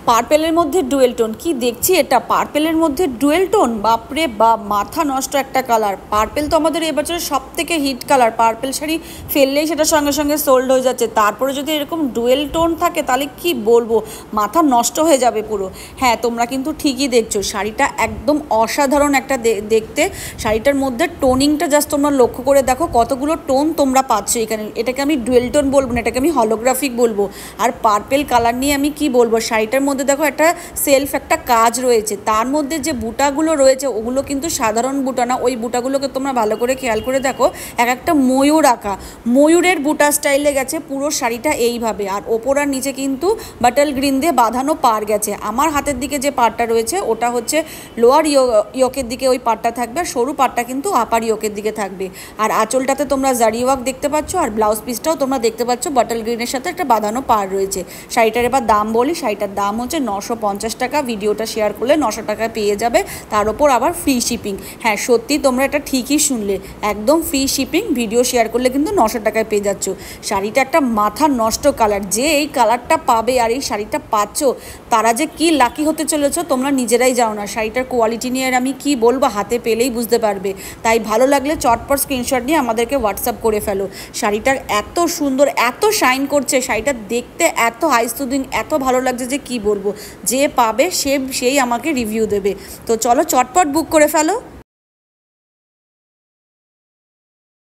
পার্পেলের মধ্যে dual tone, কি দেখছি এটা পার্পেলের মধ্যে ডুয়েল টোন, বাপরে বাপ, মাথা নষ্ট একটা কালার। পার্পেল তো আমাদের এবছরের সব থেকে হিট কালার, পার্পেল শাড়ি ফেললেই সেটা সঙ্গে সঙ্গে সোল্ড হয়ে যাচ্ছে, তারপরে যদি এরকম ডুয়েল টোন থাকে তাহলে কি বলবো, মাথা নষ্ট হয়ে যাবে পুরো। হ্যাঁ, তোমরা কিন্তু ঠিকই দেখছো, শাড়িটা একদম অসাধারণ একটা দেখতে। শাড়িটার মধ্যে টোনিংটা জাস্ট তোমরা লক্ষ্য করে দেখো, কতগুলো টোন তোমরা পাচ্ছ এখানে। এটাকে আমি ডুয়েল টোন বলবো না, এটাকে আমি হলোগ্রাফিক বলবো। আর পার্পেল কালার নিয়ে আমি কি বলবো, শাড়িটার মধ্যে দেখো একটা সেলফ একটা কাজ রয়েছে, তার মধ্যে যে বুটাগুলো রয়েছে ওগুলো কিন্তু সাধারণ বুটা না, ওই বুটাগুলোকে তোমরা ভালো করে খেয়াল করে দেখো, এক একটা ময়ূর আঁকা, ময়ূরের বুটা স্টাইলে গেছে পুরো শাড়িটা এইভাবে। আর ওপর আর নিচে কিন্তু বাটল গ্রিন দিয়ে বাঁধানো পার গেছে। আমার হাতের দিকে যে পারটা রয়েছে ওটা হচ্ছে লোয়ার ইয়োকের দিকে ওই পারটা থাকবে, আর সরু পারটা কিন্তু আপার ইয়োকের দিকে থাকবে। আর আঁচলটাতে তোমরা জারি ওয়ার্ক দেখতে পাচ্ছ, আর ব্লাউজ পিসটাও তোমরা দেখতে পাচ্ছ বাটল গ্রিনের সাথে একটা বাঁধানো পার রয়েছে। শাড়িটার এবার দাম বলি, শাড়িটার দাম হচ্ছে 950 টাকা। ভিডিওটা শেয়ার করলে 900 টাকায় পেয়ে যাবে, তার ওপর আবার ফ্রি শিপিং। হ্যাঁ সত্যি তোমরা এটা ঠিকই শুনলে, একদম ফ্রি শিপিং, ভিডিও শেয়ার করলে কিন্তু 900 টাকায় পেয়ে যাচ্ছ। শাড়িটা একটা মাথা নষ্ট কালার, যে এই কালারটা পাবে আর এই শাড়িটা পাচ্ছ তারা যে কি লাকি হতে চলেছো তোমরা নিজেরাই জানো না। শাড়িটার কোয়ালিটি নিয়ে আর আমি কি বলবো, হাতে পেলেই বুঝতে পারবে। তাই ভালো লাগলে চটপট স্ক্রিনশট নিয়ে আমাদেরকে হোয়াটসঅ্যাপ করে ফেলো। শাড়িটা এত সুন্দর, এত শাইন করছে, শাড়িটা দেখতে এত হাই সুদিং, এত ভালো লাগছে যে কি বলবো। যে পাবে সেই আমাকে রিভিউ দেবে। তো চলো চটপট বুক করে ফেলো।